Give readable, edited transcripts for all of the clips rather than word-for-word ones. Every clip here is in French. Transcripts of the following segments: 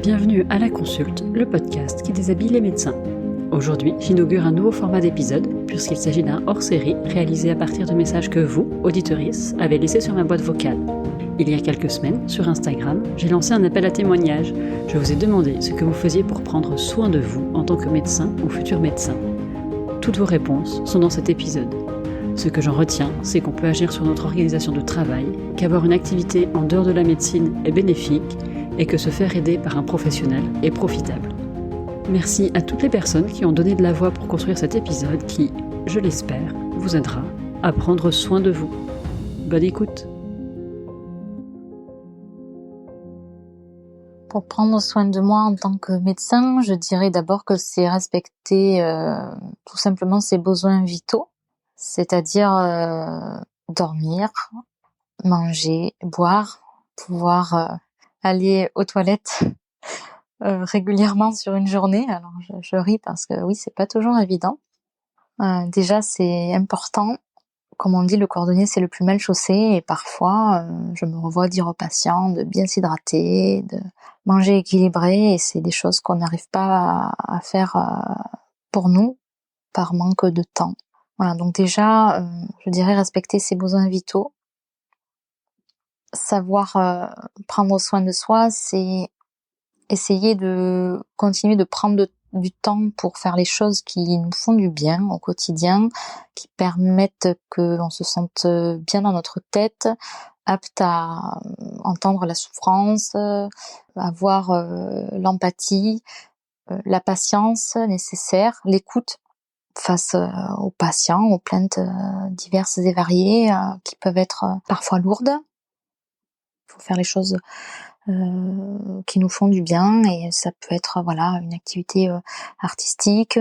Bienvenue à La Consulte, le podcast qui déshabille les médecins. Aujourd'hui, j'inaugure un nouveau format d'épisode, puisqu'il s'agit d'un hors-série réalisé à partir de messages que vous, auditorices, avez laissés sur ma boîte vocale. Il y a quelques semaines, sur Instagram, j'ai lancé un appel à témoignages. Je vous ai demandé ce que vous faisiez pour prendre soin de vous en tant que médecin ou futur médecin. Toutes vos réponses sont dans cet épisode. Ce que j'en retiens, c'est qu'on peut agir sur notre organisation de travail, qu'avoir une activité en dehors de la médecine est bénéfique et que se faire aider par un professionnel est profitable. Merci à toutes les personnes qui ont donné de la voix pour construire cet épisode qui, je l'espère, vous aidera à prendre soin de vous. Bonne écoute. Pour prendre soin de moi en tant que médecin, je dirais d'abord que c'est respecter tout simplement ses besoins vitaux, c'est-à-dire dormir, manger, boire, pouvoir aller aux toilettes régulièrement sur une journée. Alors je ris parce que oui, c'est pas toujours évident. Déjà c'est important. Comme on dit, le cordonnier c'est le plus mal chaussé et parfois je me revois dire aux patients de bien s'hydrater, de manger équilibré et c'est des choses qu'on n'arrive pas à faire pour nous par manque de temps. Voilà, donc déjà je dirais respecter ses besoins vitaux. Savoir prendre soin de soi, c'est essayer de continuer de prendre du temps pour faire les choses qui nous font du bien au quotidien, qui permettent qu'on se sente bien dans notre tête, apte à entendre la souffrance, avoir l'empathie, la patience nécessaire, l'écoute face aux patients, aux plaintes diverses et variées qui peuvent être parfois lourdes. Il faut faire les choses qui nous font du bien et ça peut être voilà une activité artistique,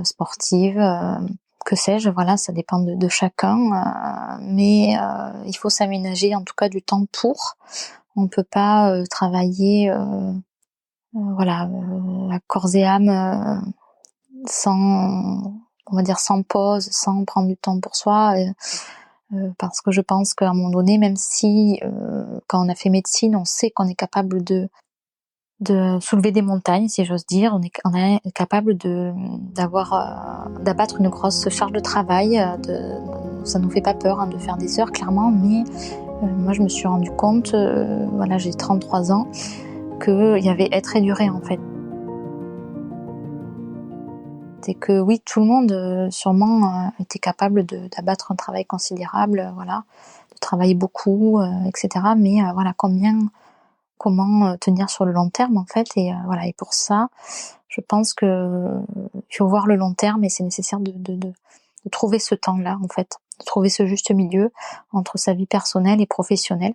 sportive, que sais-je, voilà, ça dépend de chacun, mais il faut s'aménager en tout cas du temps pour. On peut pas travailler voilà à corps et âme sans, on va dire, sans pause, sans prendre du temps pour soi. Parce que je pense qu'à un moment donné, même si quand on a fait médecine, on sait qu'on est capable de soulever des montagnes, si j'ose dire, on est capable d'abattre une grosse charge de travail, ça nous fait pas peur de faire des heures clairement, mais moi je me suis rendu compte, voilà, j'ai 33 ans, qu'il y avait être et durer en fait. C'est que oui, tout le monde sûrement était capable d'abattre un travail considérable, voilà, de travailler beaucoup, etc. Mais voilà, comment tenir sur le long terme en fait, et voilà. Et pour ça, je pense que il faut voir le long terme et c'est nécessaire de trouver ce temps-là en fait, de trouver ce juste milieu entre sa vie personnelle et professionnelle,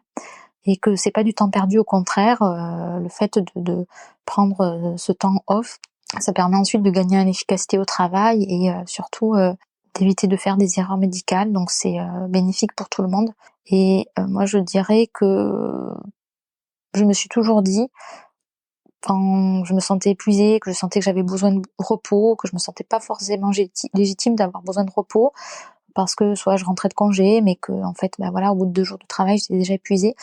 et que c'est pas du temps perdu, au contraire, le fait de prendre ce temps off. Ça permet ensuite de gagner en efficacité au travail et surtout d'éviter de faire des erreurs médicales. Donc c'est bénéfique pour tout le monde. Et moi je dirais que je me suis toujours dit, quand je me sentais épuisée, que je sentais que j'avais besoin de repos, que je me sentais pas forcément légitime d'avoir besoin de repos, parce que soit je rentrais de congé, mais que en fait, bah voilà, au bout de 2 jours de travail, j'étais déjà épuisée.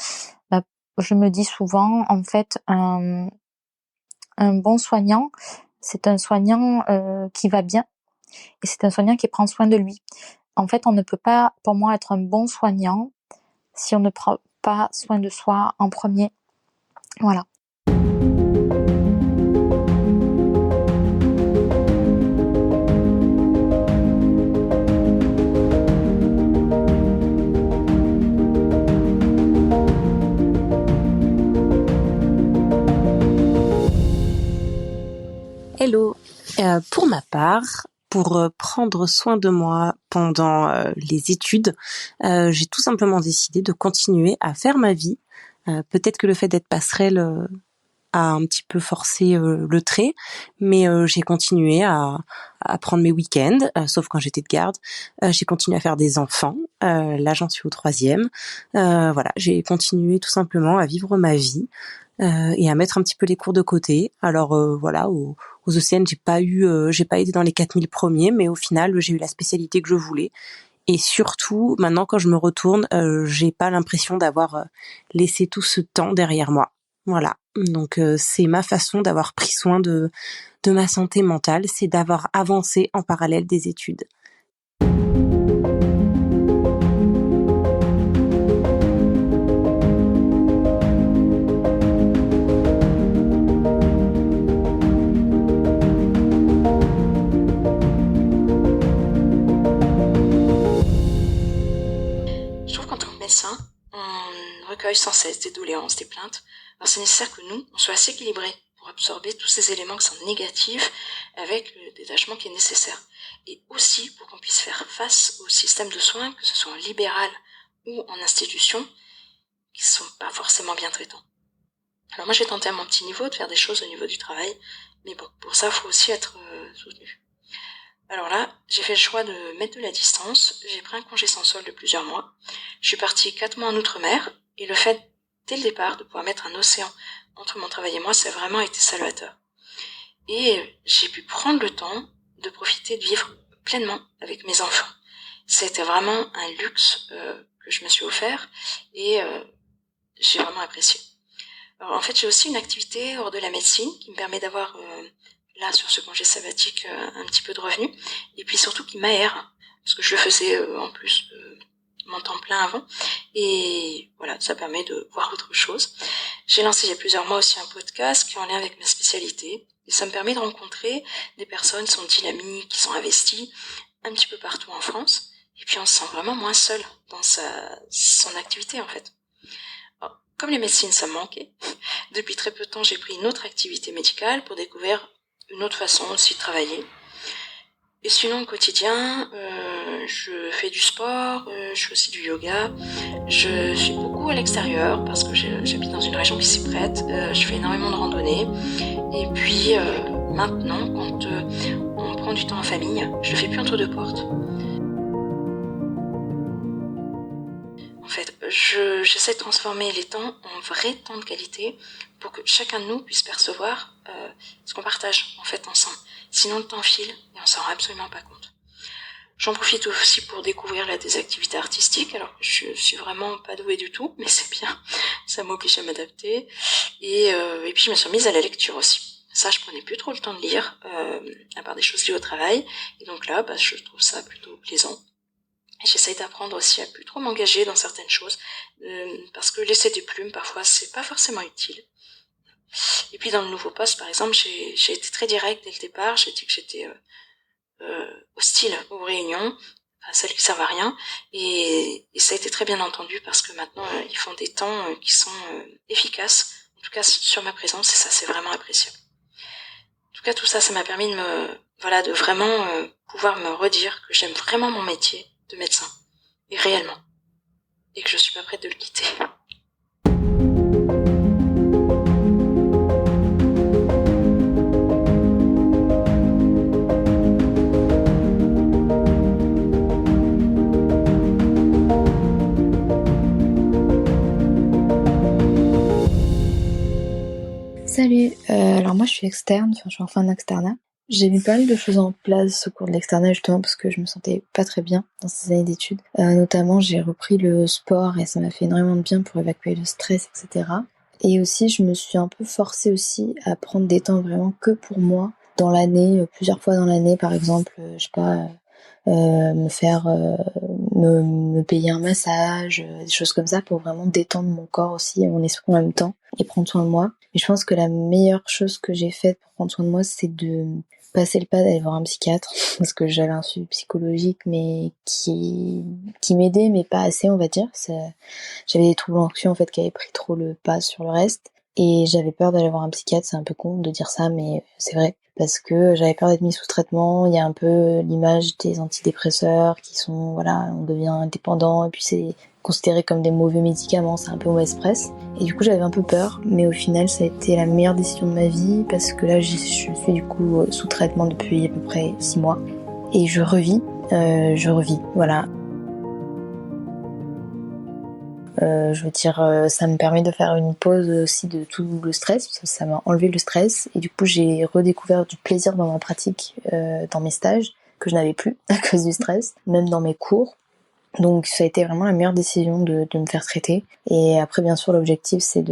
Bah, je me dis souvent, en fait, un bon soignant, c'est un soignant qui va bien et c'est un soignant qui prend soin de lui. En fait, on ne peut pas, pour moi, être un bon soignant si on ne prend pas soin de soi en premier. Voilà. Hello. Pour ma part, pour prendre soin de moi pendant les études, j'ai tout simplement décidé de continuer à faire ma vie. Peut-être que le fait d'être passerelle a un petit peu forcé le trait, mais j'ai continué à prendre mes week-ends, sauf quand j'étais de garde. J'ai continué à faire des enfants. Là, j'en suis au 3e. Voilà, j'ai continué tout simplement à vivre ma vie. Et à mettre un petit peu les cours de côté. Alors voilà, aux ECN, j'ai pas été dans les 4000 premiers, mais au final, j'ai eu la spécialité que je voulais. Et surtout, maintenant, quand je me retourne, j'ai pas l'impression d'avoir laissé tout ce temps derrière moi. Voilà. Donc c'est ma façon d'avoir pris soin de ma santé mentale, c'est d'avoir avancé en parallèle des études. Je trouve qu'en tant que médecin, on recueille sans cesse des doléances, des plaintes. Alors c'est nécessaire que nous, on soit assez équilibrés pour absorber tous ces éléments qui sont négatifs avec le détachement qui est nécessaire. Et aussi pour qu'on puisse faire face au système de soins, que ce soit en libéral ou en institution, qui sont pas forcément bien traitants. Alors moi j'ai tenté à mon petit niveau de faire des choses au niveau du travail, mais bon, pour ça il faut aussi être soutenu. Alors là, j'ai fait le choix de mettre de la distance, j'ai pris un congé sans solde de plusieurs mois, je suis partie 4 mois en Outre-mer, et le fait, dès le départ, de pouvoir mettre un océan entre mon travail et moi, ça a vraiment été salvateur. Et j'ai pu prendre le temps de profiter de vivre pleinement avec mes enfants. C'était vraiment un luxe que je me suis offert, et j'ai vraiment apprécié. Alors, en fait, j'ai aussi une activité hors de la médecine qui me permet d'avoir là sur ce congé sabbatique un petit peu de revenus et puis surtout qui m'aère parce que je le faisais en plus mon temps plein avant et voilà, ça permet de voir autre chose. J'ai lancé il y a plusieurs mois aussi un podcast qui est en lien avec ma spécialité et ça me permet de rencontrer des personnes qui sont dynamiques, qui sont investies un petit peu partout en France et puis on se sent vraiment moins seul dans son activité en fait. Alors, comme les médecines ça me manquait, depuis très peu de temps j'ai pris une autre activité médicale pour découvrir une autre façon aussi de travailler. Et sinon, au quotidien, je fais du sport, je fais aussi du yoga. Je suis beaucoup à l'extérieur parce que j'habite dans une région qui s'y prête. Je fais énormément de randonnées. Et puis, maintenant, quand on prend du temps en famille, je le fais plus entre deux portes. En fait, j'essaie de transformer les temps en vrais temps de qualité pour que chacun de nous puisse percevoir ce qu'on partage en fait ensemble. Sinon le temps file et on s'en rend absolument pas compte. J'en profite aussi pour découvrir là des activités artistiques. Alors je suis vraiment pas douée du tout, mais c'est bien. Ça m'oblige à m'adapter. Et puis je me suis mise à la lecture aussi. Ça, je prenais plus trop le temps de lire, à part des choses liées au travail. Et donc là, je trouve ça plutôt plaisant. Et j'essaye d'apprendre aussi à plus trop m'engager dans certaines choses, parce que laisser des plumes, parfois, c'est pas forcément utile. Et puis dans le nouveau poste, par exemple, j'ai été très directe dès le départ. J'ai dit que j'étais hostile aux réunions, à celles qui servent à rien, et ça a été très bien entendu parce que maintenant ils font des temps qui sont efficaces. En tout cas sur ma présence, et ça c'est vraiment appréciable. En tout cas, tout ça, ça m'a permis de vraiment pouvoir me redire que j'aime vraiment mon métier de médecin, et réellement, et que je suis pas prête de le quitter. Salut, alors moi je suis externe, je suis en fin d'externat. J'ai mis pas mal de choses en place au cours de l'externat justement parce que je me sentais pas très bien dans ces années d'études. Notamment j'ai repris le sport et ça m'a fait énormément de bien pour évacuer le stress, etc. Et aussi je me suis un peu forcée aussi à prendre des temps vraiment que pour moi dans l'année, plusieurs fois dans l'année par exemple, je sais pas, me payer un massage, des choses comme ça pour vraiment détendre mon corps aussi et mon esprit en même temps et prendre soin de moi. Mais je pense que la meilleure chose que j'ai faite pour prendre soin de moi, c'est de passer le pas d'aller voir un psychiatre parce que j'avais un suivi psychologique mais qui m'aidait mais pas assez on va dire. J'avais des troubles anxieux en fait qui avaient pris trop le pas sur le reste et j'avais peur d'aller voir un psychiatre. C'est un peu con de dire ça mais c'est vrai. Parce que j'avais peur d'être mise sous traitement. Il y a un peu l'image des antidépresseurs qui sont, voilà, on devient dépendant et puis c'est considéré comme des mauvais médicaments, c'est un peu mauvaise presse. Et du coup j'avais un peu peur, mais au final ça a été la meilleure décision de ma vie parce que là je suis du coup sous traitement depuis à peu près 6 mois et je revis, voilà. Je veux dire, ça me permet de faire une pause aussi de tout le stress, ça m'a enlevé le stress et du coup j'ai redécouvert du plaisir dans ma pratique, dans mes stages que je n'avais plus à cause du stress, même dans mes cours. Donc ça a été vraiment la meilleure décision de me faire traiter. Et après bien sûr l'objectif c'est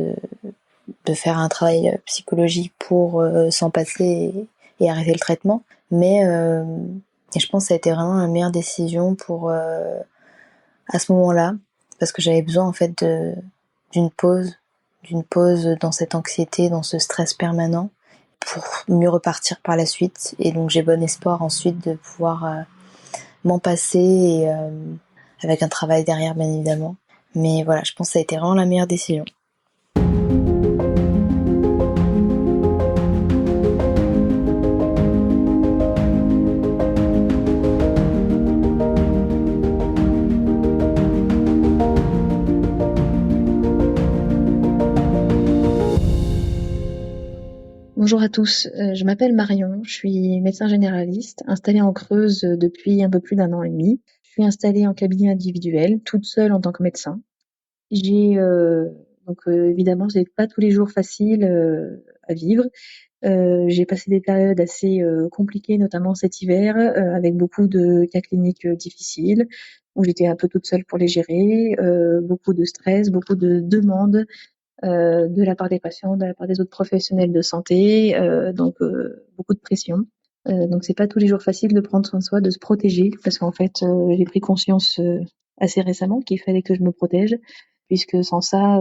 de faire un travail psychologique pour s'en passer et arrêter le traitement. Mais je pense que ça a été vraiment la meilleure décision pour à ce moment-là, parce que j'avais besoin en fait d'une pause dans cette anxiété, dans ce stress permanent, pour mieux repartir par la suite. Et donc j'ai bon espoir ensuite de pouvoir m'en passer et avec un travail derrière bien évidemment. Mais voilà, je pense que ça a été vraiment la meilleure décision. Bonjour à tous, je m'appelle Marion, je suis médecin généraliste, installée en Creuse depuis un peu plus d'1 an et demi. Je suis installée en cabinet individuel, toute seule en tant que médecin. Évidemment, c'est pas tous les jours facile à vivre. J'ai passé des périodes assez compliquées, notamment cet hiver, avec beaucoup de cas cliniques difficiles, où j'étais un peu toute seule pour les gérer, beaucoup de stress, beaucoup de demandes de la part des patients, de la part des autres professionnels de santé, beaucoup de pression. Donc c'est pas tous les jours facile de prendre soin de soi, de se protéger, parce qu'en fait j'ai pris conscience assez récemment qu'il fallait que je me protège, puisque sans ça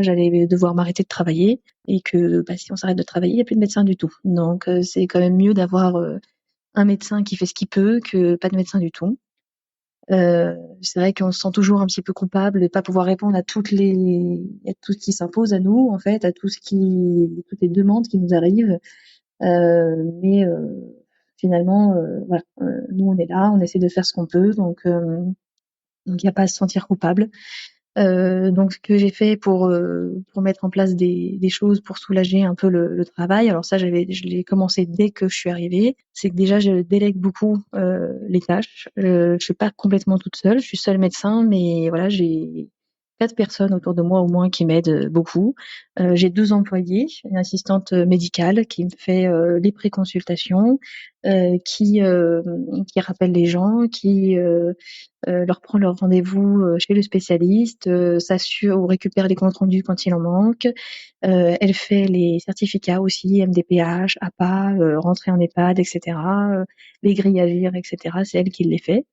j'allais devoir m'arrêter de travailler, et que si on s'arrête de travailler, il n'y a plus de médecin du tout. Donc c'est quand même mieux d'avoir un médecin qui fait ce qu'il peut que pas de médecin du tout. C'est vrai qu'on se sent toujours un petit peu coupable de pas pouvoir répondre à tout ce qui s'impose à nous, en fait, à toutes les demandes qui nous arrivent. Mais finalement, voilà, nous on est là, on essaie de faire ce qu'on peut, donc il n'y a pas à se sentir coupable. Donc ce que j'ai fait pour mettre en place des choses pour soulager un peu le travail. Alors ça, je l'ai commencé dès que je suis arrivée. C'est que déjà je délègue beaucoup les tâches. Je suis pas complètement toute seule. Je suis seule médecin, mais voilà, j'ai 4 personnes autour de moi au moins qui m'aident beaucoup. J'ai 2 employés, une assistante médicale qui me fait les préconsultations, qui rappelle les gens, qui leur prend leur rendez-vous chez le spécialiste, s'assure ou récupère les comptes rendus quand il en manque. Elle fait les certificats aussi, MDPH, APA, rentrée en EHPAD, etc. Les grilles Agir, etc. C'est elle qui les fait.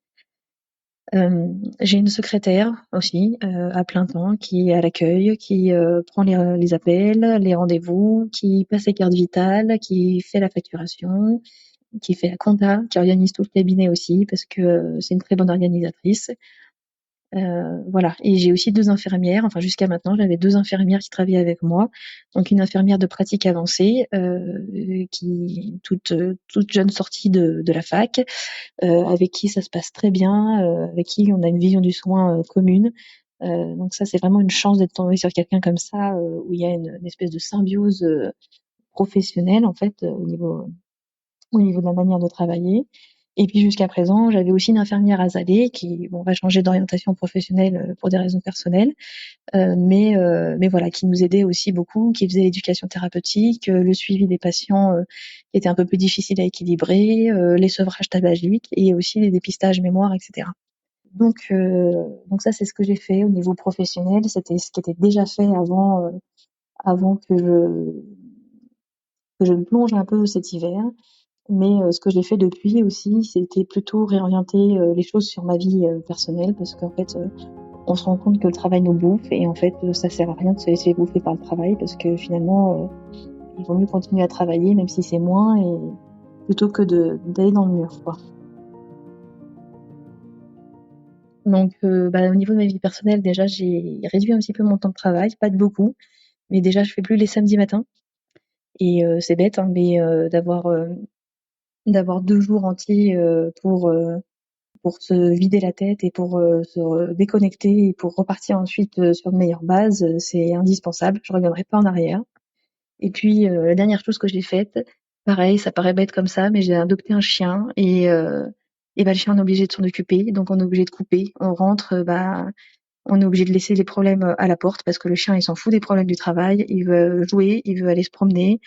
J'ai une secrétaire aussi à plein temps qui est à l'accueil, qui prend les appels, les rendez-vous, qui passe les cartes vitales, qui fait la facturation, qui fait la compta, qui organise tout le cabinet aussi parce que c'est une très bonne organisatrice. Voilà. Et j'ai aussi 2 infirmières. Enfin, jusqu'à maintenant, j'avais 2 infirmières qui travaillaient avec moi. Donc une infirmière de pratique avancée, qui toute jeune sortie de la fac, avec qui ça se passe très bien, avec qui on a une vision du soin commune. Donc ça, c'est vraiment une chance d'être tombée sur quelqu'un comme ça, où il y a une espèce de symbiose professionnelle en fait, au niveau de la manière de travailler. Et puis jusqu'à présent, j'avais aussi une infirmière azalée qui va changer d'orientation professionnelle pour des raisons personnelles, mais voilà, qui nous aidait aussi beaucoup, qui faisait l'éducation thérapeutique, le suivi des patients qui était un peu plus difficile à équilibrer, les sevrages tabagiques et aussi les dépistages mémoire, etc. Donc ça, c'est ce que j'ai fait au niveau professionnel. C'était ce qui était déjà fait avant que je me plonge un peu cet hiver. Mais ce que j'ai fait depuis aussi, c'était plutôt réorienter les choses sur ma vie personnelle, parce qu'en fait, on se rend compte que le travail nous bouffe, et en fait, ça sert à rien de se laisser bouffer par le travail, parce que finalement, il vaut mieux continuer à travailler, même si c'est moins, et plutôt que d'aller dans le mur, quoi. Donc, au niveau de ma vie personnelle, déjà, j'ai réduit un petit peu mon temps de travail, pas de beaucoup, mais déjà, je fais plus les samedis matins. Et c'est bête, hein, mais d'avoir 2 jours entiers pour se vider la tête et pour se déconnecter et pour repartir ensuite sur de meilleures bases, c'est indispensable. Je reviendrai pas en arrière. Et puis la dernière chose que j'ai faite, pareil, ça paraît bête comme ça, mais j'ai adopté un chien, et le chien, on est obligé de s'en occuper, donc on est obligé de couper. On rentre, on est obligé de laisser les problèmes à la porte, parce que le chien, il s'en fout des problèmes du travail, il veut jouer, il veut aller se promener.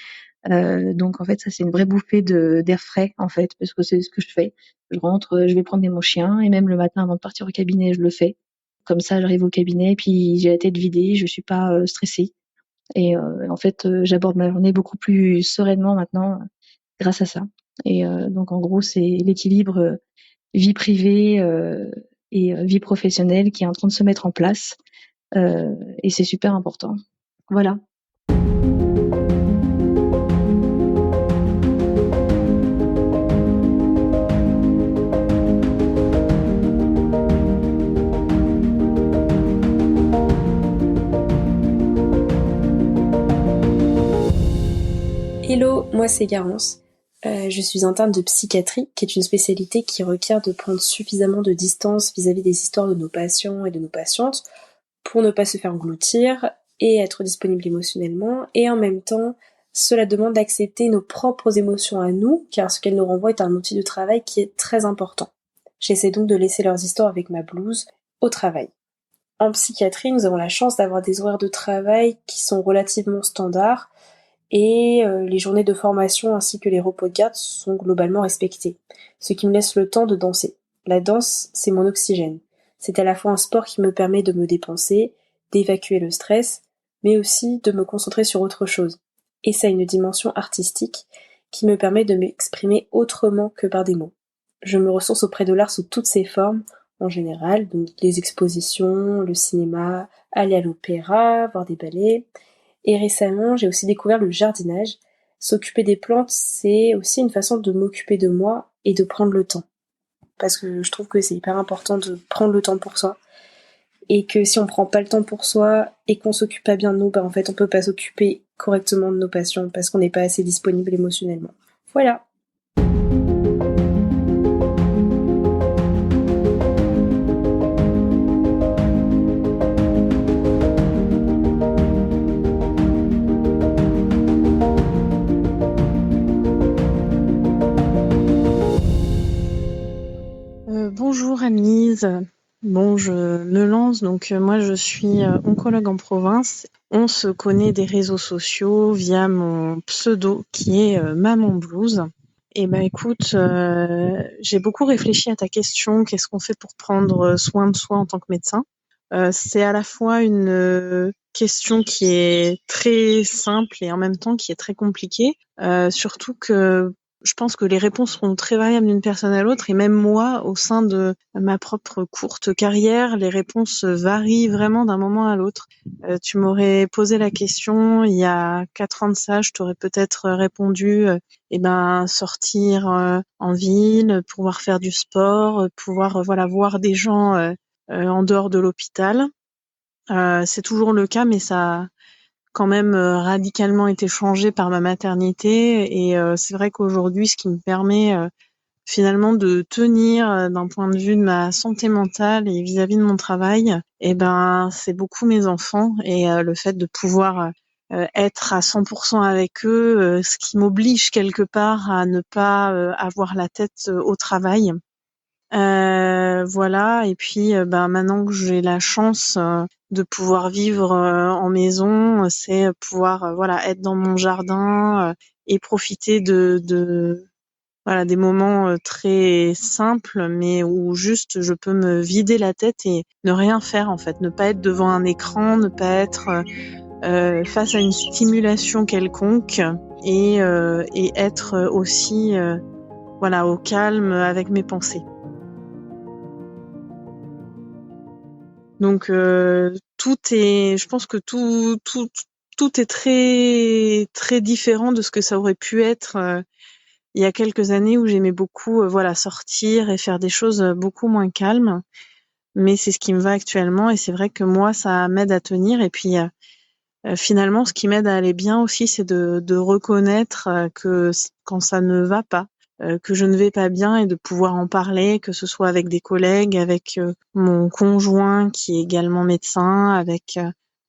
Donc en fait, ça, c'est une vraie bouffée d'air frais, en fait, parce que c'est ce que je fais. Je rentre, je vais promener mon chien, et même le matin avant de partir au cabinet, je le fais. Comme ça, j'arrive au cabinet, puis j'ai la tête vidée, je suis pas stressée. Et en fait, j'aborde ma journée beaucoup plus sereinement maintenant grâce à ça. Et donc en gros, c'est l'équilibre vie privée et vie professionnelle qui est en train de se mettre en place. Et c'est super important. Voilà. Hello, moi c'est Garance. Je suis interne de psychiatrie, qui est une spécialité qui requiert de prendre suffisamment de distance vis-à-vis des histoires de nos patients et de nos patientes pour ne pas se faire engloutir et être disponible émotionnellement. Et en même temps, cela demande d'accepter nos propres émotions à nous, car ce qu'elles nous renvoient est un outil de travail qui est très important. J'essaie donc de laisser leurs histoires avec ma blouse au travail. En psychiatrie, nous avons la chance d'avoir des horaires de travail qui sont relativement standards, et les journées de formation ainsi que les repos de garde sont globalement respectés, ce qui me laisse le temps de danser. La danse, c'est mon oxygène. C'est à la fois un sport qui me permet de me dépenser, d'évacuer le stress, mais aussi de me concentrer sur autre chose. Et ça a une dimension artistique qui me permet de m'exprimer autrement que par des mots. Je me ressource auprès de l'art sous toutes ses formes, en général, donc les expositions, le cinéma, aller à l'opéra, voir des ballets. Et récemment, j'ai aussi découvert le jardinage. S'occuper des plantes, c'est aussi une façon de m'occuper de moi et de prendre le temps. Parce que je trouve que c'est hyper important de prendre le temps pour soi. Et que si on prend pas le temps pour soi et qu'on s'occupe pas bien de nous, en fait, on peut pas s'occuper correctement de nos patients parce qu'on n'est pas assez disponible émotionnellement. Voilà. Bonjour Anne-Lise. Bon, je me lance. Donc moi, je suis oncologue en province. On se connaît des réseaux sociaux via mon pseudo qui est Maman Blues. Et écoute, j'ai beaucoup réfléchi à ta question. Qu'est-ce qu'on fait pour prendre soin de soi en tant que médecin? C'est à la fois une question qui est très simple et en même temps qui est très compliquée. Surtout que je pense que les réponses seront très variables d'une personne à l'autre et même moi, au sein de ma propre courte carrière, les réponses varient vraiment d'un moment à l'autre. Tu m'aurais posé la question il y a 4 ans de ça, je t'aurais peut-être répondu sortir en ville, pouvoir faire du sport, pouvoir voir des gens en dehors de l'hôpital. C'est toujours le cas, mais ça a quand même radicalement été changé par ma maternité. Et c'est vrai qu'aujourd'hui, ce qui me permet finalement de tenir d'un point de vue de ma santé mentale et vis-à-vis de mon travail, c'est beaucoup mes enfants et le fait de pouvoir être à 100% avec eux, ce qui m'oblige quelque part à ne pas avoir la tête au travail. Voilà. Et puis maintenant que j'ai la chance de pouvoir vivre en maison, c'est pouvoir être dans mon jardin et profiter de des moments très simples, mais où juste je peux me vider la tête et ne rien faire en fait, ne pas être devant un écran, ne pas être face à une stimulation quelconque et être aussi au calme avec mes pensées. Donc je pense que tout est très très différent de ce que ça aurait pu être il y a quelques années où j'aimais beaucoup sortir et faire des choses beaucoup moins calmes, mais c'est ce qui me va actuellement et c'est vrai que moi ça m'aide à tenir. Et puis finalement ce qui m'aide à aller bien aussi, c'est de reconnaître que quand ça ne va pas, que je ne vais pas bien, et de pouvoir en parler, que ce soit avec des collègues, avec mon conjoint qui est également médecin, avec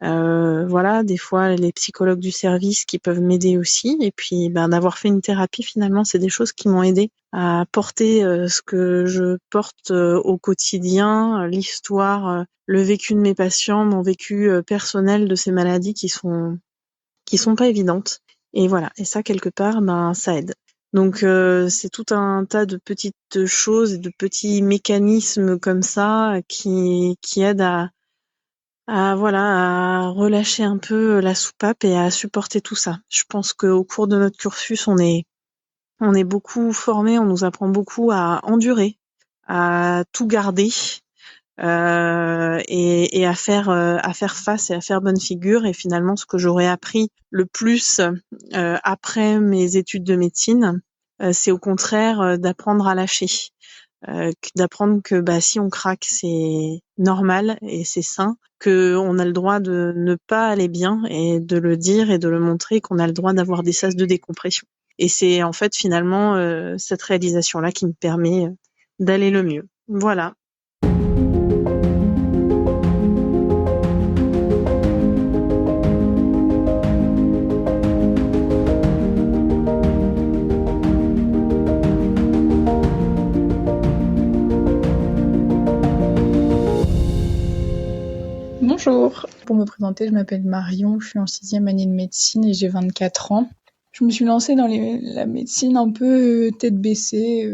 des fois les psychologues du service qui peuvent m'aider aussi. Et puis d'avoir fait une thérapie, finalement c'est des choses qui m'ont aidé à porter ce que je porte au quotidien, l'histoire, le vécu de mes patients, mon vécu personnel de ces maladies qui sont pas évidentes. Et voilà, et ça quelque part ça aide. Donc c'est tout un tas de petites choses et de petits mécanismes comme ça qui aident à relâcher un peu la soupape et à supporter tout ça. Je pense qu'au cours de notre cursus, on est beaucoup formés, on nous apprend beaucoup à endurer, à tout garder, et à faire face et à faire bonne figure. Et finalement, ce que j'aurais appris le plus après mes études de médecine, c'est au contraire d'apprendre à lâcher, d'apprendre que si on craque, c'est normal et c'est sain, que on a le droit de ne pas aller bien et de le dire et de le montrer, qu'on a le droit d'avoir des sas de décompression. Et c'est en fait finalement cette réalisation-là qui me permet d'aller le mieux. Voilà. Bonjour, pour me présenter, je m'appelle Marion, je suis en 6e année de médecine et j'ai 24 ans. Je me suis lancée dans la médecine un peu tête baissée,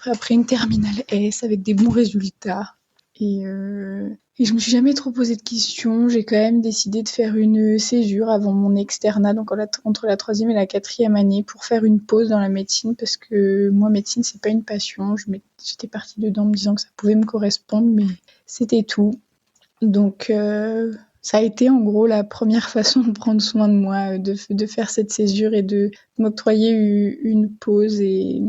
après une terminale S avec des bons résultats. Et je me suis jamais trop posé de questions. J'ai quand même décidé de faire une césure avant mon externat, donc entre la 3e et la 4e année, pour faire une pause dans la médecine, parce que moi, médecine, c'est pas une passion. J'étais partie dedans me disant que ça pouvait me correspondre, mais c'était tout. Donc, ça a été en gros la première façon de prendre soin de moi, de faire cette césure et de m'octroyer une pause. Et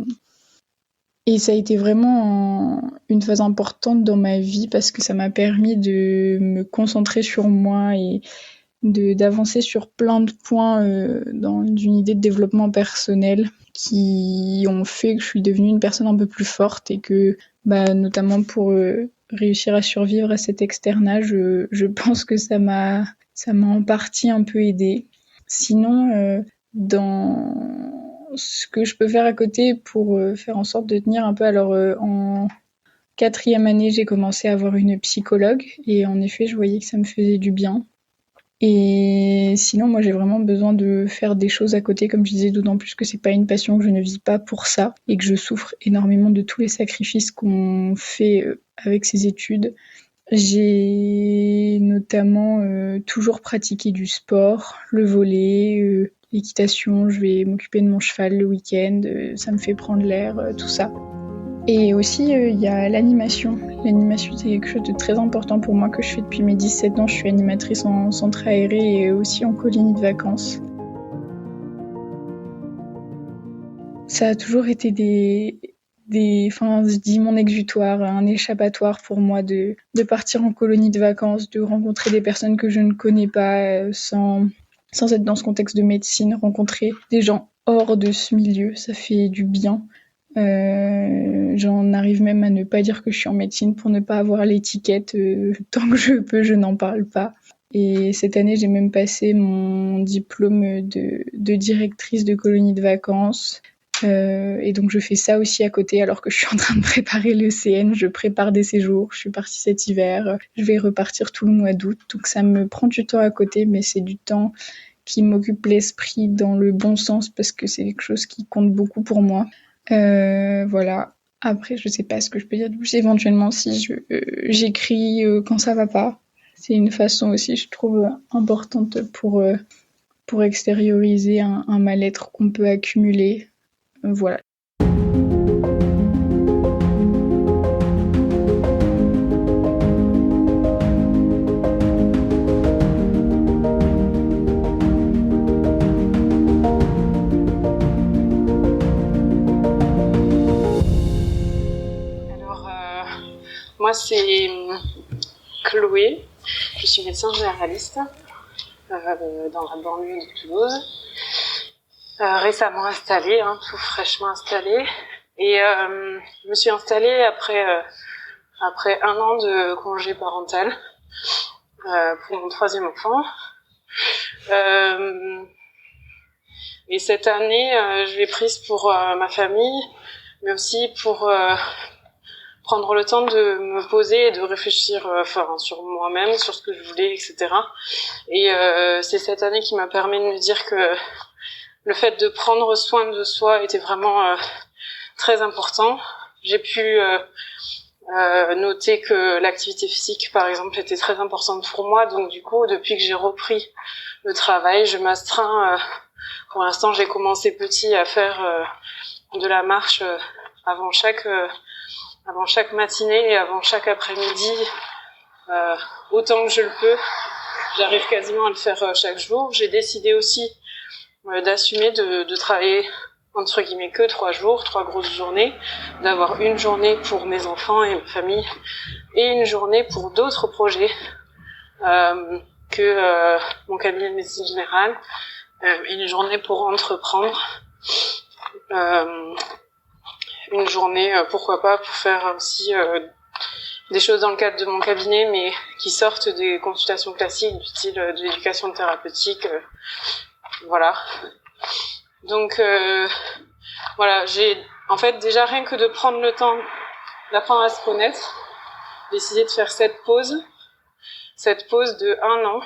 ça a été vraiment une phase importante dans ma vie parce que ça m'a permis de me concentrer sur moi et d'avancer sur plein de points dans une idée de développement personnel qui ont fait que je suis devenue une personne un peu plus forte et que, notamment pour réussir à survivre à cet externat, je pense que ça m'a en partie un peu aidée. Sinon, dans ce que je peux faire à côté pour faire en sorte de tenir un peu, alors en 4e année, j'ai commencé à voir une psychologue et en effet, je voyais que ça me faisait du bien. Et sinon, moi, j'ai vraiment besoin de faire des choses à côté, comme je disais, d'autant plus que c'est pas une passion, que je ne vis pas pour ça et que je souffre énormément de tous les sacrifices qu'on fait avec ces études. J'ai notamment toujours pratiqué du sport, le volley, l'équitation, je vais m'occuper de mon cheval le week-end, ça me fait prendre l'air, tout ça. Et aussi, il y a l'animation. L'animation, c'est quelque chose de très important pour moi que je fais depuis mes 17 ans. Je suis animatrice en centre aéré et aussi en colonie de vacances. Ça a toujours été je dis mon exutoire, un échappatoire pour moi de partir en colonie de vacances, de rencontrer des personnes que je ne connais pas sans être dans ce contexte de médecine, rencontrer des gens hors de ce milieu, ça fait du bien. J'en arrive même à ne pas dire que je suis en médecine pour ne pas avoir l'étiquette. Tant que je peux, je n'en parle pas. Et cette année, j'ai même passé mon diplôme de directrice de colonie de vacances. Et donc, je fais ça aussi à côté alors que je suis en train de préparer l'ECN. Je prépare des séjours. Je suis partie cet hiver. Je vais repartir tout le mois d'août. Donc, ça me prend du temps à côté, mais c'est du temps qui m'occupe l'esprit dans le bon sens parce que c'est quelque chose qui compte beaucoup pour moi. Voilà. Après, je sais pas ce que je peux dire de plus. Éventuellement, si j'écris quand ça va pas. C'est une façon aussi, je trouve, importante pour extérioriser un mal-être qu'on peut accumuler. Voilà. Moi, c'est Chloé. Je suis médecin généraliste dans la banlieue de Toulouse. Récemment installée, tout fraîchement installée. Et je me suis installée après 1 an de congé parental pour mon 3e enfant. Et cette année, je l'ai prise pour ma famille, mais aussi pour prendre le temps de me poser et de réfléchir sur moi-même, sur ce que je voulais, etc. Et c'est cette année qui m'a permis de me dire que le fait de prendre soin de soi était vraiment très important. J'ai pu Noter que l'activité physique, par exemple, était très importante pour moi. Donc du coup, depuis que j'ai repris le travail, je m'astreins. Pour l'instant, j'ai commencé petit à faire de la marche avant chaque matinée et avant chaque après-midi, autant que je le peux. J'arrive quasiment à le faire chaque jour. J'ai décidé aussi d'assumer de travailler entre guillemets que 3 jours, 3 grosses journées, d'avoir une journée pour mes enfants et ma famille et une journée pour d'autres projets que mon cabinet de médecine générale, et une journée pour entreprendre, une journée pourquoi pas pour faire aussi des choses dans le cadre de mon cabinet mais qui sortent des consultations classiques du style de l'éducation thérapeutique, voilà. Donc voilà, j'ai en fait déjà rien que de prendre le temps d'apprendre à se connaître, décidé de faire cette pause de 1 an,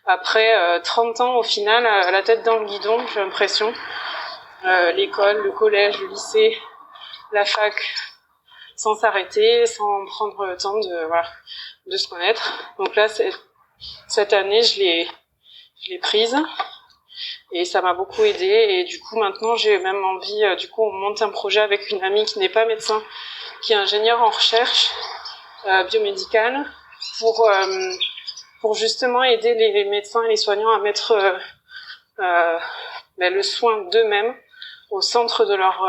après 30 ans au final, la tête dans le guidon, j'ai l'impression, l'école, le collège, le lycée, la fac, sans s'arrêter, sans prendre le temps de se connaître. Donc là, cette année, je l'ai prise. Et ça m'a beaucoup aidée. Et du coup, maintenant, j'ai même envie... on monte un projet avec une amie qui n'est pas médecin, qui est ingénieure en recherche biomédicale, pour justement aider les médecins et les soignants à mettre le soin d'eux-mêmes au centre de leur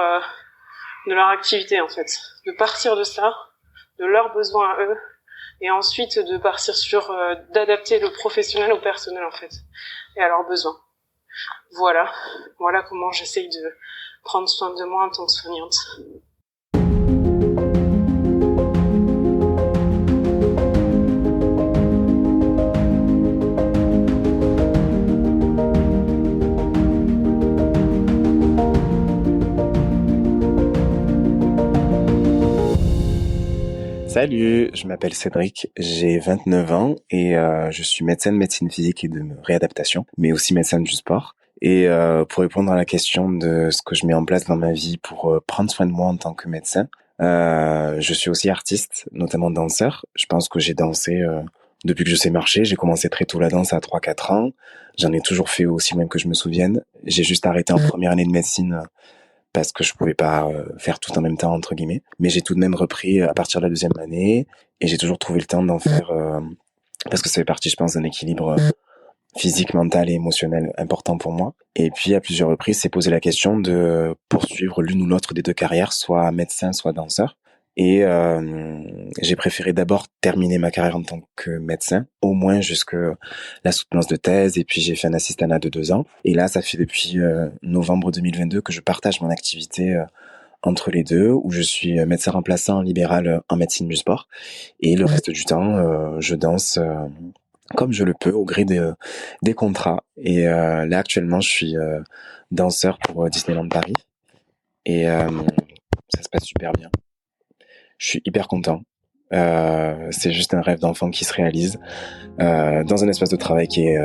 activité, en fait. De partir de ça, de leurs besoins à eux, et ensuite de partir sur d'adapter le professionnel au personnel, en fait, et à leurs besoins. Voilà comment j'essaye de prendre soin de moi en tant que soignante. Salut, je m'appelle Cédric, j'ai 29 ans et je suis médecin de médecine physique et de réadaptation, mais aussi médecin du sport. Et pour répondre à la question de ce que je mets en place dans ma vie pour prendre soin de moi en tant que médecin, je suis aussi artiste, notamment danseur. Je pense que j'ai dansé depuis que je sais marcher. J'ai commencé très tôt la danse à 3-4 ans. J'en ai toujours fait aussi même que je me souvienne. J'ai juste arrêté en première année de médecine parce que je pouvais pas faire tout en même temps, entre guillemets. Mais j'ai tout de même repris à partir de la 2e année et j'ai toujours trouvé le temps d'en faire parce que ça fait partie, je pense, d'un équilibre physique, mental et émotionnel important pour moi. Et puis, à plusieurs reprises, c'est posé la question de poursuivre l'une ou l'autre des 2 carrières, soit médecin, soit danseur. Et j'ai préféré d'abord terminer ma carrière en tant que médecin, au moins jusque la soutenance de thèse, et puis j'ai fait un assistanat de 2 ans. Et là, ça fait depuis novembre 2022 que je partage mon activité entre les deux, où je suis médecin remplaçant libéral en médecine du sport. Et le reste du temps, je danse comme je le peux, au gré des contrats. Et là, actuellement, je suis danseur pour Disneyland Paris. Et ça se passe super bien. Je suis hyper content. C'est juste un rêve d'enfant qui se réalise dans un espace de travail qui est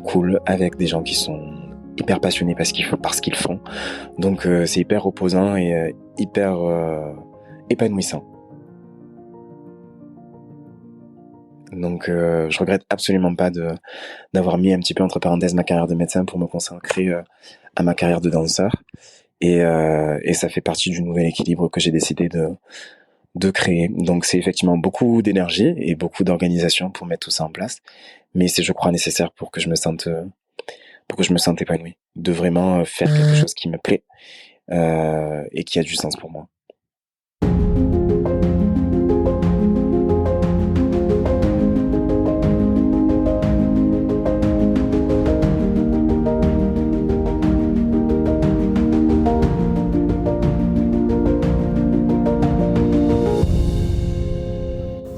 cool, avec des gens qui sont hyper passionnés parce qu'ils font. Donc c'est hyper reposant et hyper épanouissant. Donc je regrette absolument pas d'avoir mis un petit peu entre parenthèses ma carrière de médecin pour me consacrer à ma carrière de danseur. Et ça fait partie du nouvel équilibre que j'ai décidé de créer. Donc c'est effectivement beaucoup d'énergie et beaucoup d'organisation pour mettre tout ça en place, mais c'est, je crois, nécessaire pour que je me sente épanoui, de vraiment faire quelque chose qui me plaît et qui a du sens pour moi.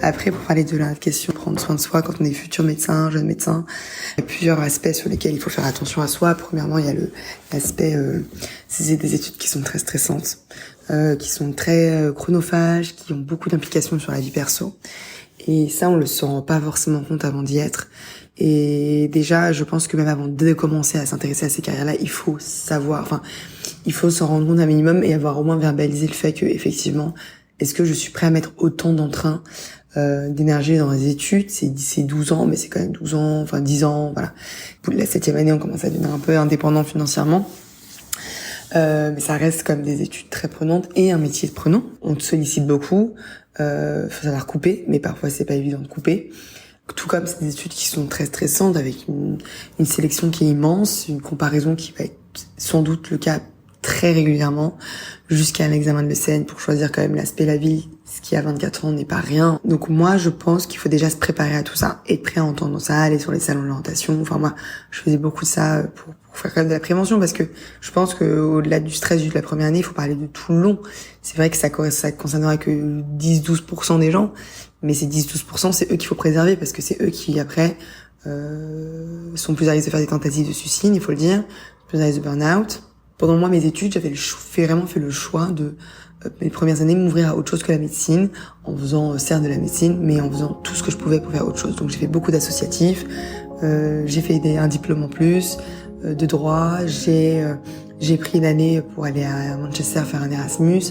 Après, pour parler de la question de prendre soin de soi quand on est futur médecin, jeune médecin, il y a plusieurs aspects sur lesquels il faut faire attention à soi. Premièrement, il y a l'aspect, c'est des études qui sont très stressantes, qui sont très chronophages, qui ont beaucoup d'implications sur la vie perso. Et ça, on le se rend pas forcément compte avant d'y être. Et déjà, je pense que même avant de commencer à s'intéresser à ces carrières-là, il faut savoir, il faut s'en rendre compte un minimum et avoir au moins verbalisé le fait que, effectivement, est-ce que je suis prêt à mettre autant d'entrain, d'énergie dans les études? C'est 12 ans, mais c'est quand même 12 ans, enfin 10 ans, voilà. Au bout de la 7e année, on commence à devenir un peu indépendant financièrement. Mais ça reste comme des études très prenantes et un métier prenant. On te sollicite beaucoup, faut savoir couper, mais parfois c'est pas évident de couper. Tout comme c'est des études qui sont très stressantes, avec une sélection qui est immense, une comparaison qui va être sans doute le cas très régulièrement, jusqu'à un examen de l'ECN pour choisir quand même l'aspect la vie, ce qui à 24 ans n'est pas rien. Donc moi je pense qu'il faut déjà se préparer à tout ça, être prêt à entendre ça, aller sur les salons de l'orientation. Enfin moi je faisais beaucoup de ça pour faire quand même de la prévention, parce que je pense que au-delà du stress de la première année, il faut parler de tout le long. C'est vrai que ça concernera que 10-12% des gens, mais ces 10-12%, c'est eux qu'il faut préserver, parce que c'est eux qui après sont plus à risque de faire des tentatives de suicide, il faut le dire, plus à risque de burn-out. Pendant moi mes études, j'avais vraiment fait le choix de mes premières années m'ouvrir à autre chose que la médecine, en faisant certes de la médecine, mais en faisant tout ce que je pouvais pour faire autre chose. Donc j'ai fait beaucoup d'associatifs, j'ai fait un diplôme en plus de droit, j'ai pris une année pour aller à Manchester faire un Erasmus.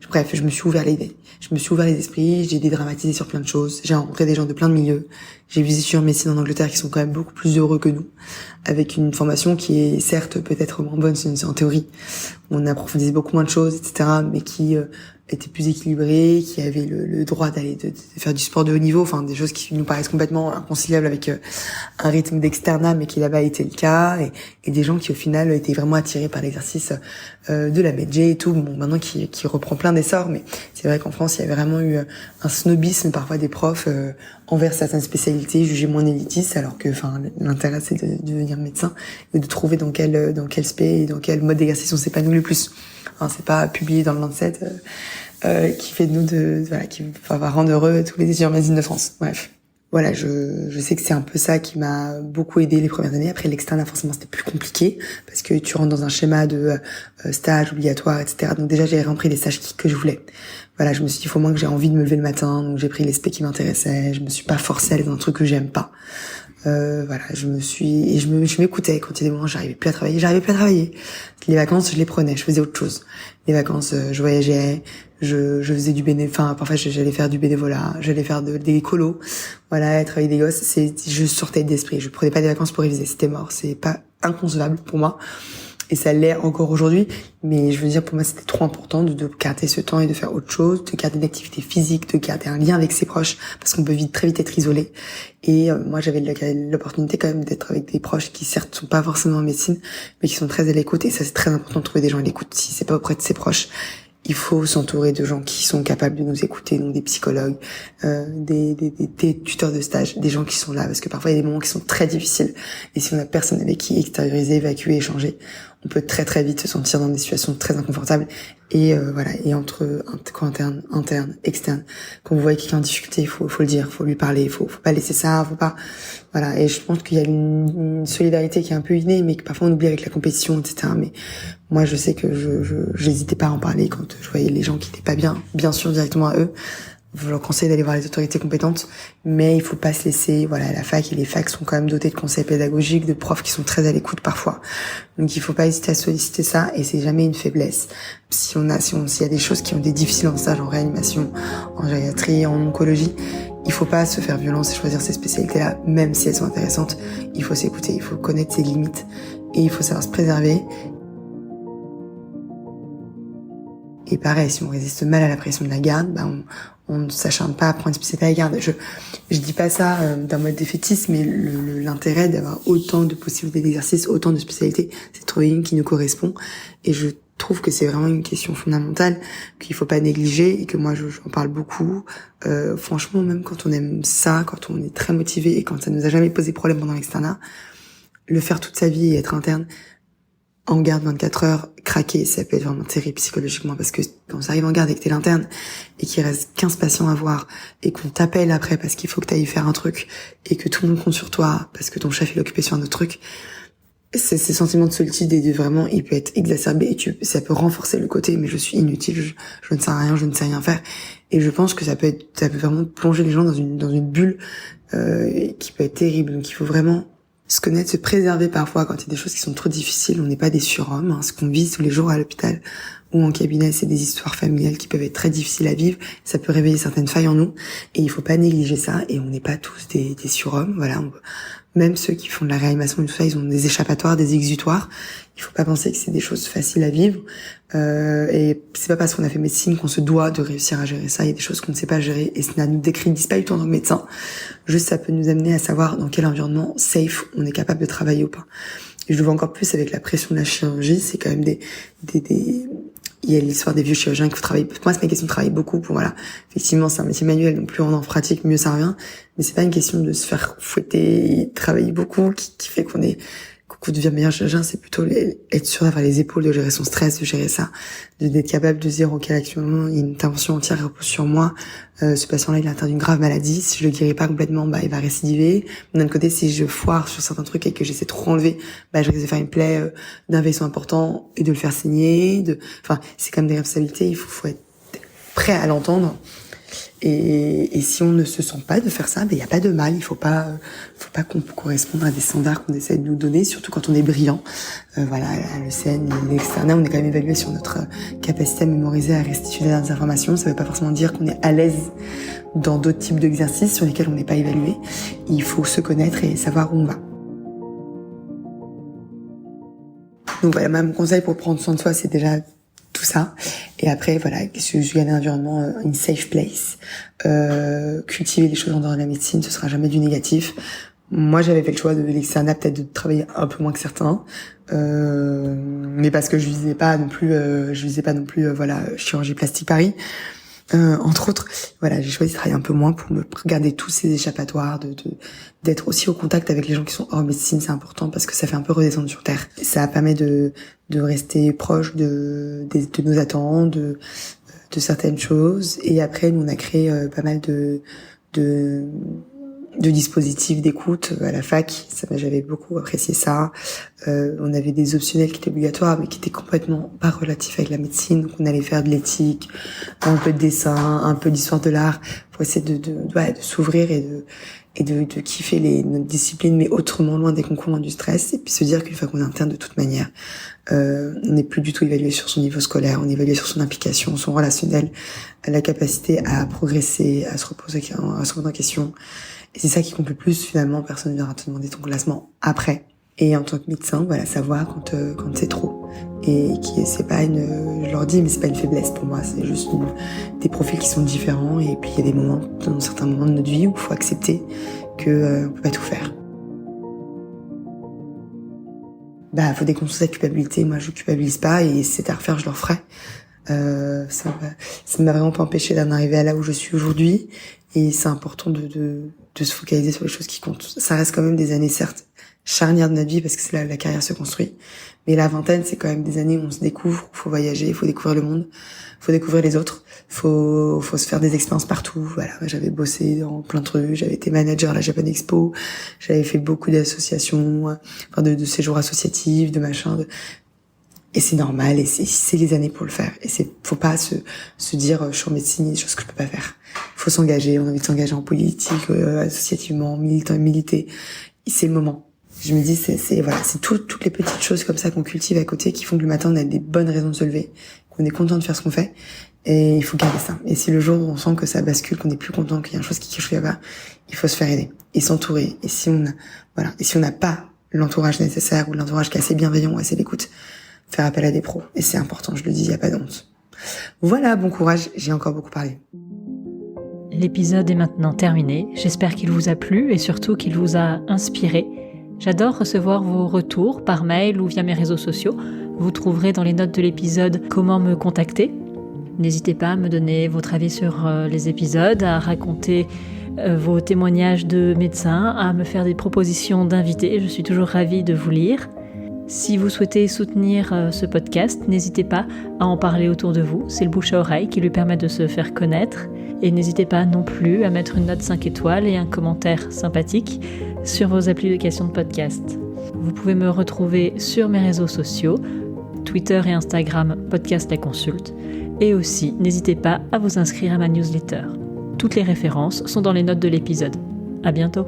Bref, je me suis ouvert l'idée. Je me suis ouvert les esprits, j'ai dédramatisé sur plein de choses, j'ai rencontré des gens de plein de milieux. J'ai vu des étudiants en médecine en Angleterre qui sont quand même beaucoup plus heureux que nous, avec une formation qui est certes peut-être moins bonne, c'est en théorie. On approfondissait beaucoup moins de choses, etc., mais qui était plus équilibré, qui avait le droit d'aller de faire du sport de haut niveau, enfin des choses qui nous paraissent complètement inconciliables avec un rythme d'externat, mais qui là-bas était le cas, et des gens qui au final étaient vraiment attirés par l'exercice de la medjay et tout. Bon, maintenant qui reprend plein d'essor, mais c'est vrai qu'en France il y avait vraiment eu un snobisme parfois des profs envers certaines spécialités jugées moins élitistes, alors que enfin l'intérêt c'est de devenir médecin et de trouver dans quel spé et dans quel mode d'exercice on s'épanouit le plus. Enfin, c'est pas publié dans le Lancet qui fait de nous qui va rendre heureux tous les étudiants en médecine de France. Bref. Voilà, je sais que c'est un peu ça qui m'a beaucoup aidé les premières années. Après l'externat, forcément, c'était plus compliqué parce que tu rentres dans un schéma de stage obligatoire, etc. Donc déjà, j'ai repris les stages que je voulais. Voilà, je me suis dit, il faut moins que j'ai envie de me lever le matin. Donc j'ai pris les spé qui m'intéressaient. Je me suis pas forcée à aller dans un truc que j'aime pas. Voilà, je m'écoutais quand il y a des moments où j'arrivais plus à travailler. Les vacances, je les prenais, je faisais autre chose. Les vacances, je voyageais, je faisais du parfois j'allais faire du bénévolat, j'allais faire des colos, voilà, travailler des gosses, je sortais d'esprit, je prenais pas des vacances pour réviser, c'était mort, c'est pas inconcevable pour moi. Et ça l'est encore aujourd'hui, mais je veux dire, pour moi, c'était trop important de garder ce temps et de faire autre chose, de garder une activité physique, de garder un lien avec ses proches, parce qu'on peut très vite être isolé. Et moi, j'avais l'opportunité quand même d'être avec des proches qui, certes, sont pas forcément en médecine, mais qui sont très à l'écoute, et ça, c'est très important de trouver des gens à l'écoute. Si c'est pas auprès de ses proches, il faut s'entourer de gens qui sont capables de nous écouter, donc des psychologues, des tuteurs de stage, des gens qui sont là, parce que parfois il y a des moments qui sont très difficiles, et si on a personne avec qui extérioriser, évacuer, échanger, on peut très très vite se sentir dans des situations très inconfortables. Et voilà, et entre interne, externe, quand vous voyez quelqu'un en difficulté, il faut le dire, faut lui parler, il faut pas laisser ça, faut pas, voilà. Et je pense qu'il y a une solidarité qui est un peu innée, mais que parfois on oublie avec la compétition, etc. Mais moi, je sais que j'hésitais pas à en parler quand je voyais les gens qui étaient pas bien sûr directement à eux. Je leur conseille d'aller voir les autorités compétentes, mais il faut pas se laisser, voilà, la fac et les facs sont quand même dotés de conseils pédagogiques, de profs qui sont très à l'écoute parfois. Donc il faut pas hésiter à solliciter ça, et c'est jamais une faiblesse. S'il y a des choses qui ont des difficiles en stage, en réanimation, en gériatrie, en oncologie, il faut pas se faire violence et choisir ces spécialités-là, même si elles sont intéressantes. Il faut s'écouter, il faut connaître ses limites, et il faut savoir se préserver. Et pareil, si on résiste mal à la pression de la garde, on ne s'acharne pas à prendre une spécialité à la garde. Je dis pas ça d'un mode défaitiste, mais l'intérêt d'avoir autant de possibilités d'exercice, autant de spécialités, c'est de trouver une qui nous correspond. Et je trouve que c'est vraiment une question fondamentale qu'il faut pas négliger, et que moi j'en parle beaucoup. Franchement, même quand on aime ça, quand on est très motivé et quand ça nous a jamais posé problème pendant l'externat, le faire toute sa vie et être interne en garde 24 heures, craquer, ça peut être vraiment terrible psychologiquement, parce que quand ça arrive en garde et que t'es l'interne et qu'il reste 15 patients à voir et qu'on t'appelle après parce qu'il faut que t'ailles faire un truc et que tout le monde compte sur toi parce que ton chef il est occupé sur un autre truc, ces sentiments de solitude et vraiment il peut être exacerbé, et ça peut renforcer le côté mais je suis inutile, je ne sais rien, je ne sais rien faire, et je pense que ça peut vraiment plonger les gens dans une bulle qui peut être terrible. Donc il faut vraiment se connaître, se préserver parfois quand il y a des choses qui sont trop difficiles. On n'est pas des surhommes, ce qu'on vit tous les jours à l'hôpital ou en cabinet, c'est des histoires familiales qui peuvent être très difficiles à vivre. Ça peut réveiller certaines failles en nous et il faut pas négliger ça. Et on n'est pas tous des surhommes. Voilà, même ceux qui font de la réanimation et tout ça, ils ont des échappatoires, des exutoires. Il faut pas penser que c'est des choses faciles à vivre. Et c'est pas parce qu'on a fait médecine qu'on se doit de réussir à gérer ça. Il y a des choses qu'on ne sait pas gérer et ça ne nous décrédite pas du tout en tant que médecin. Juste, ça peut nous amener à savoir dans quel environnement safe on est capable de travailler ou pas. Et je le vois encore plus avec la pression de la chirurgie. C'est quand même il y a l'histoire des vieux chirurgiens qu'il faut travailler. Pour moi, c'est pas une question de travailler beaucoup pour, voilà. Effectivement, c'est un métier manuel, donc plus on en pratique, mieux ça revient. Mais c'est pas une question de se faire fouetter et travailler beaucoup qui fait qu'on devient meilleur chirurgien. C'est plutôt être sûr d'avoir les épaules, de gérer son stress, de gérer ça, d'être capable de dire, ok, actuellement, il y a une intervention entière qui repose sur moi. Ce patient-là, il est atteint d'une grave maladie. Si je le guéris pas complètement, il va récidiver. D'un autre côté, si je foire sur certains trucs et que j'essaie de trop enlever, je risque de faire une plaie d'un vaisseau important et de le faire saigner. Enfin, c'est comme des responsabilités. Il faut être prêt à l'entendre. Et si on ne se sent pas de faire ça, il y a pas de mal. Il faut pas qu'on corresponde à des standards qu'on essaie de nous donner, surtout quand on est brillant. Voilà, à l'ECN, l'externat, on est quand même évalué sur notre capacité à mémoriser, à restituer des informations. Ça veut pas forcément dire qu'on est à l'aise dans d'autres types d'exercices sur lesquels on n'est pas évalué. Il faut se connaître et savoir où on va. Donc voilà, mon conseil pour prendre soin de soi, c'est déjà tout ça. Et après, voilà, je gagne un environnement, une safe place. Cultiver les choses en dehors de la médecine, ce sera jamais du négatif. Moi, j'avais fait le choix de l'externat, peut-être de travailler un peu moins que certains. Mais parce que je visais pas non plus, voilà, chirurgie plastique Paris. Entre autres, voilà, j'ai choisi de travailler un peu moins pour me regarder tous ces échappatoires, d'être aussi au contact avec les gens qui sont hors médecine, c'est important parce que ça fait un peu redescendre sur terre. Ça permet de rester proche de nos attentes, de certaines choses. Et après, nous, on a créé pas mal de dispositifs d'écoute à la fac. J'avais beaucoup apprécié ça. On avait des optionnels qui étaient obligatoires, mais qui étaient complètement pas relatifs avec la médecine. Donc, on allait faire de l'éthique, un peu de dessin, un peu d'histoire de l'art, pour essayer de s'ouvrir et de kiffer notre discipline, mais autrement, loin des concours, loin du stress. Et puis se dire qu'une fois qu'on est interne, de toute manière, on n'est plus du tout évalué sur son niveau scolaire, on est évalué sur son implication, son relationnel, la capacité à progresser, à se remettre en question. Et c'est ça qui compte le plus, finalement. Personne ne viendra te demander ton classement après. Et en tant que médecin, voilà, savoir quand c'est trop. Et c'est pas je leur dis, mais c'est pas une faiblesse pour moi. C'est juste des profils qui sont différents. Et puis, il y a des moments, dans certains moments de notre vie, où il faut accepter que on peut pas tout faire. Faut déconstruire cette culpabilité. Moi, je culpabilise pas. Et si c'était à refaire, je le referais. Ça m'a vraiment pas empêché d'en arriver à là où je suis aujourd'hui. Et c'est important de se focaliser sur les choses qui comptent. Ça reste quand même des années, certes, charnières de notre vie, parce que c'est là où la carrière se construit. Mais la vingtaine, c'est quand même des années où on se découvre, où il faut voyager, il faut découvrir le monde, il faut découvrir les autres, faut se faire des expériences partout. Voilà, j'avais bossé dans plein de trucs, j'avais été manager à la Japan Expo, j'avais fait beaucoup d'associations, de séjours associatifs, de machin, et c'est normal, et c'est les années pour le faire. Et faut pas se dire, je suis en médecine, il y a des choses que je peux pas faire. Faut s'engager, on a envie de s'engager en politique, associativement, militer. Et c'est le moment. Je me dis, c'est toutes les petites choses comme ça qu'on cultive à côté qui font que le matin, on a des bonnes raisons de se lever, qu'on est content de faire ce qu'on fait. Et il faut garder ça. Et si le jour où on sent que ça bascule, qu'on est plus content, qu'il y a quelque chose qui ne va pas, il faut se faire aider et s'entourer. Et si on n'a pas l'entourage nécessaire ou l'entourage qui est assez bienveillant ou assez d'écoute, faire appel à des pros. Et c'est important, je le dis, il n'y a pas de honte. Voilà, bon courage, j'ai encore beaucoup parlé. L'épisode est maintenant terminé. J'espère qu'il vous a plu et surtout qu'il vous a inspiré. J'adore recevoir vos retours par mail ou via mes réseaux sociaux. Vous trouverez dans les notes de l'épisode comment me contacter. N'hésitez pas à me donner votre avis sur les épisodes, à raconter vos témoignages de médecins, à me faire des propositions d'invités. Je suis toujours ravie de vous lire. Si vous souhaitez soutenir ce podcast, n'hésitez pas à en parler autour de vous. C'est le bouche à oreille qui lui permet de se faire connaître. Et n'hésitez pas non plus à mettre une note 5 étoiles et un commentaire sympathique sur vos applications de podcast. Vous pouvez me retrouver sur mes réseaux sociaux, Twitter et Instagram, Podcast La Consulte. Et aussi, n'hésitez pas à vous inscrire à ma newsletter. Toutes les références sont dans les notes de l'épisode. À bientôt.